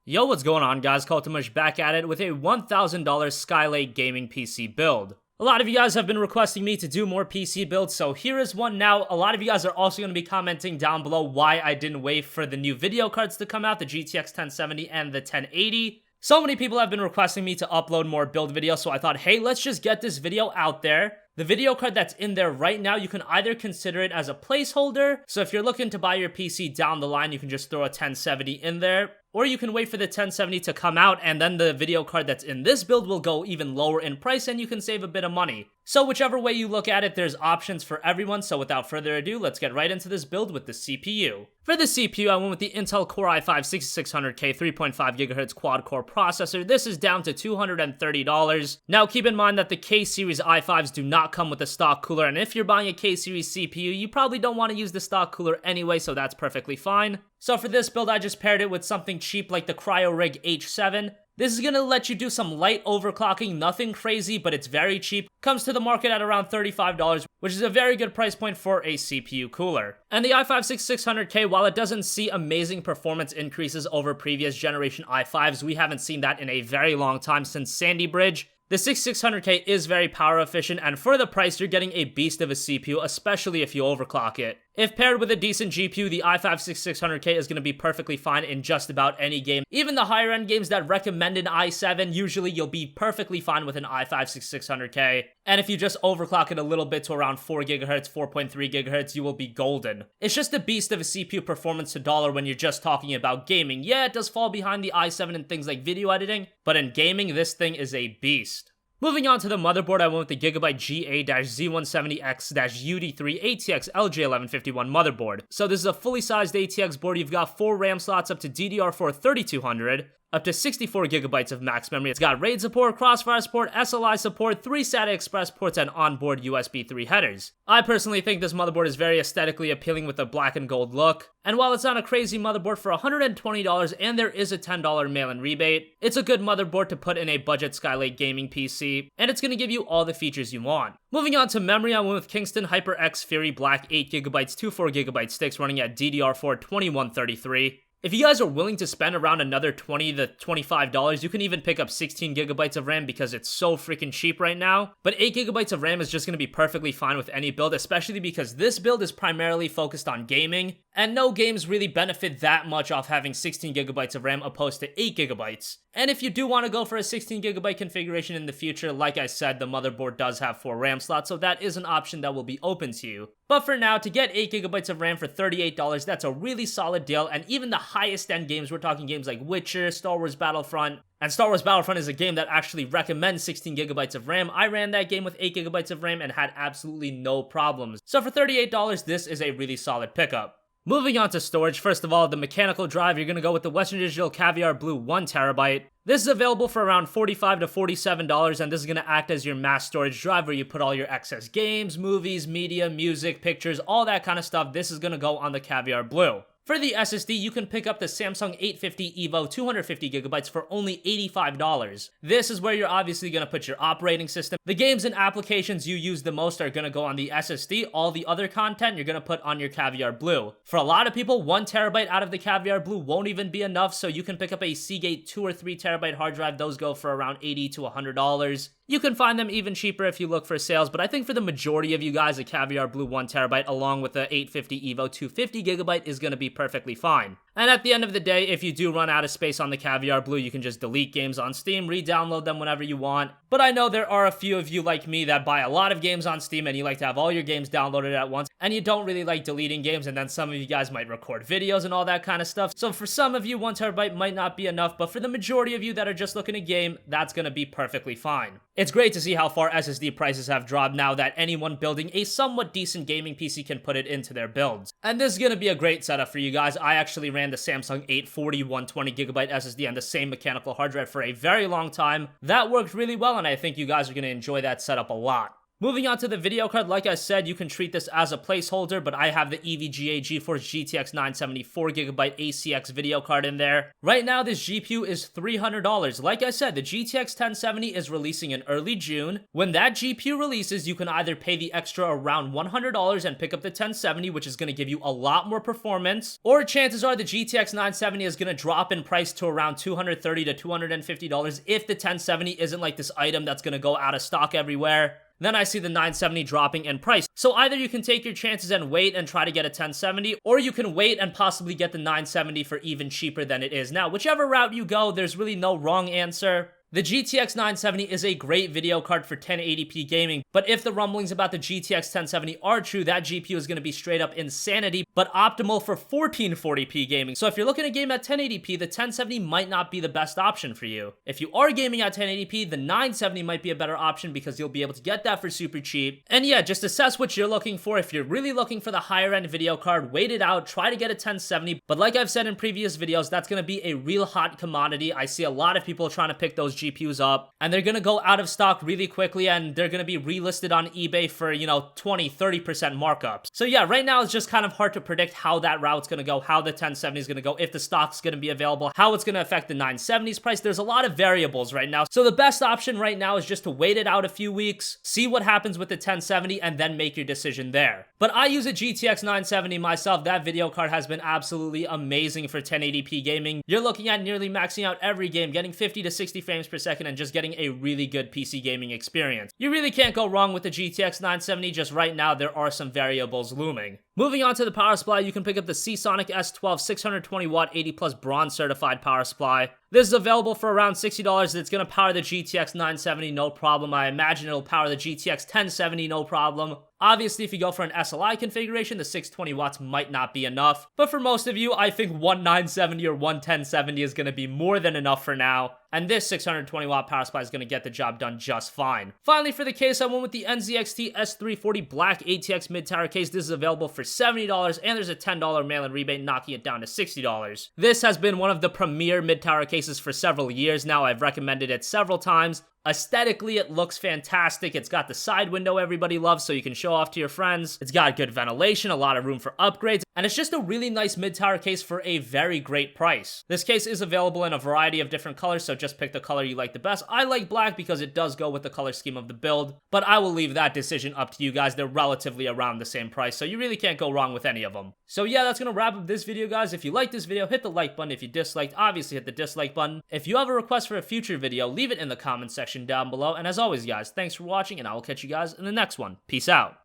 Yo, what's going on guys? CultOfMush back at it with a $1,000 SKYLAKE Gaming PC build. A lot of you guys have been requesting me to do more PC builds, so here is one now. A lot of you guys are also going to be commenting down below why I didn't wait for the new video cards to come out, the GTX 1070 and the 1080. So many people have been requesting me to upload more build videos, so I thought, hey, let's just get this video out there. The video card that's in there right now, you can either consider it as a placeholder, so if you're looking to buy your PC down the line, you can just throw a 1070 in there, or you can wait for the 1070 to come out, and then the video card that's in this build will go even lower in price, and you can save a bit of money. So whichever way you look at it, there's options for everyone, so without further ado, let's get right into this build with the CPU. For the CPU, I went with the Intel Core i5-6600K 3.5GHz quad-core processor. This is down to $230. Now keep in mind that the K-series i5s do not come with a stock cooler, and if you're buying a K-series CPU, you probably don't want to use the stock cooler anyway, so that's perfectly fine. So for this build, I just paired it with something cheap like the CRYORIG H7. This is gonna let you do some light overclocking, nothing crazy, but it's very cheap. Comes to the market at around $35, which is a very good price point for a CPU cooler. And the i5-6600K, while it doesn't see amazing performance increases over previous generation i5s, we haven't seen that in a very long time since Sandy Bridge. The 6600K is very power efficient, and for the price, you're getting a beast of a CPU, especially if you overclock it. If paired with a decent GPU, the i5-6600K is going to be perfectly fine in just about any game. Even the higher end games that recommend an i7, usually you'll be perfectly fine with an i5-6600K. And if you just overclock it a little bit to around 4GHz, 4.3GHz, you will be golden. It's just a beast of a CPU performance to dollar when you're just talking about gaming. Yeah, it does fall behind the i7 in things like video editing, but in gaming, this thing is a beast. Moving on to the motherboard, I went with the Gigabyte GA-Z170X-UD3 ATX LJ1151 motherboard. So this is a fully sized ATX board. You've got 4 RAM slots up to DDR4 3200, up to 64GB of max memory. It's got RAID support, Crossfire support, SLI support, 3 SATA Express ports, and onboard USB 3 headers. I personally think this motherboard is very aesthetically appealing with a black and gold look. And while it's not a crazy motherboard, for $120 and there is a $10 mail-in rebate, it's a good motherboard to put in a budget SKYLAKE Gaming PC, and it's going to give you all the features you want. Moving on to memory, I went with Kingston HyperX Fury Black 8GB, 2 4GB sticks running at DDR4 2133. If you guys are willing to spend around another $20 to $25, you can even pick up 16GB of RAM because it's so freaking cheap right now. But 8GB of RAM is just going to be perfectly fine with any build, especially because this build is primarily focused on gaming, and no games really benefit that much off having 16GB of RAM opposed to 8GB. And if you do want to go for a 16GB configuration in the future, like I said, the motherboard does have 4 RAM slots, so that is an option that will be open to you. But for now, to get 8GB of RAM for $38, that's a really solid deal, and even the highest end games, we're talking games like Witcher, Star Wars Battlefront, and Star Wars Battlefront is a game that actually recommends 16GB of RAM. I ran that game with 8GB of RAM and had absolutely no problems. So for $38, this is a really solid pickup. Moving on to storage, first of all, the mechanical drive, you're going to go with the Western Digital Caviar Blue 1TB. This is available for around $45 to $47, and this is going to act as your mass storage drive where you put all your excess games, movies, media, music, pictures, all that kind of stuff. This is going to go on the Caviar Blue. For the SSD, you can pick up the Samsung 850 EVO 250GB for only $85. This is where you're obviously going to put your operating system. The games and applications you use the most are going to go on the SSD. All the other content you're going to put on your Caviar Blue. For a lot of people, 1TB out of the Caviar Blue won't even be enough, so you can pick up a Seagate 2 or 3TB hard drive. Those go for around $80 to $100. You can find them even cheaper if you look for sales, but I think for the majority of you guys, a Caviar Blue 1TB along with the 850 EVO 250GB is going to be perfectly fine. And at the end of the day, if you do run out of space on the Caviar Blue, you can just delete games on Steam, re-download them whenever you want. But I know there are a few of you like me that buy a lot of games on Steam and you like to have all your games downloaded at once, and you don't really like deleting games, and then some of you guys might record videos and all that kind of stuff. So for some of you, 1TB might not be enough, but for the majority of you that are just looking to game, that's going to be perfectly fine. It's great to see how far SSD prices have dropped now that anyone building a somewhat decent gaming PC can put it into their builds. And this is going to be a great setup for you guys. I actually ran the Samsung 840 120GB SSD on the same mechanical hard drive for a very long time. That worked really well, and I think you guys are going to enjoy that setup a lot. Moving on to the video card, like I said, you can treat this as a placeholder, but I have the EVGA GeForce GTX 970 4GB ACX video card in there. Right now, this GPU is $300. Like I said, the GTX 1070 is releasing in early June. When that GPU releases, you can either pay the extra around $100 and pick up the 1070, which is going to give you a lot more performance, or chances are the GTX 970 is going to drop in price to around $230 to $250 if the 1070 isn't like this item that's going to go out of stock everywhere. Then I see the 970 dropping in price. So either you can take your chances and wait and try to get a 1070, or you can wait and possibly get the 970 for even cheaper than it is now. Whichever route you go, there's really no wrong answer. The GTX 970 is a great video card for 1080p gaming, but if the rumblings about the GTX 1070 are true, that GPU is going to be straight up insanity, but optimal for 1440p gaming. So if you're looking to game at 1080p, the 1070 might not be the best option for you. If you are gaming at 1080p, the 970 might be a better option because you'll be able to get that for super cheap. And yeah, just assess what you're looking for. If you're really looking for the higher end video card, wait it out, try to get a 1070. But like I've said in previous videos, that's going to be a real hot commodity. I see a lot of people trying to pick those GPUs up, and they're gonna go out of stock really quickly, and they're gonna be relisted on eBay for, 20-30% markups. So yeah, right now it's just kind of hard to predict how that route's gonna go, how the 1070 is gonna go, if the stock's gonna be available, how it's gonna affect the 970's price. There's a lot of variables right now. So the best option right now is just to wait it out a few weeks, see what happens with the 1070, and then make your decision there. But I use a GTX 970 myself. That video card has been absolutely amazing for 1080p gaming. You're looking at nearly maxing out every game, getting 50 to 60 frames per second, and just getting a really good PC gaming experience. You really can't go wrong with the GTX 970, just right now there are some variables looming. Moving on to the power supply, you can pick up the SeaSonic S12 620 watt 80 plus bronze certified power supply. This is available for around $60. It's going to power the GTX 970 no problem. I imagine it'll power the GTX 1070 no problem. Obviously, if you go for an SLI configuration, the 620 watts might not be enough. But for most of you, I think one 970 or one 1070 is going to be more than enough for now. And this 620 watt power supply is going to get the job done just fine. Finally, for the case, I went with the NZXT S340 Black ATX mid-tower case. This is available for $70, and there's a $10 mail-in rebate, knocking it down to $60. This has been one of the premier mid-tower cases for several years now. I've recommended it several times. Aesthetically, it looks fantastic. It's got the side window everybody loves, so you can show off to your friends. It's got good ventilation, a lot of room for upgrades, and it's just a really nice mid-tower case for a very great price. This case is available in a variety of different colors, so just pick the color you like the best. I like black because it does go with the color scheme of the build, but I will leave that decision up to you guys. They're relatively around the same price, so you really can't go wrong with any of them. So yeah, that's gonna wrap up this video, guys. If you liked this video, hit the like button. If you disliked, obviously hit the dislike button. If you have a request for a future video, leave it in the comment section down below. And as always, guys, thanks for watching, and I will catch you guys in the next one. Peace out.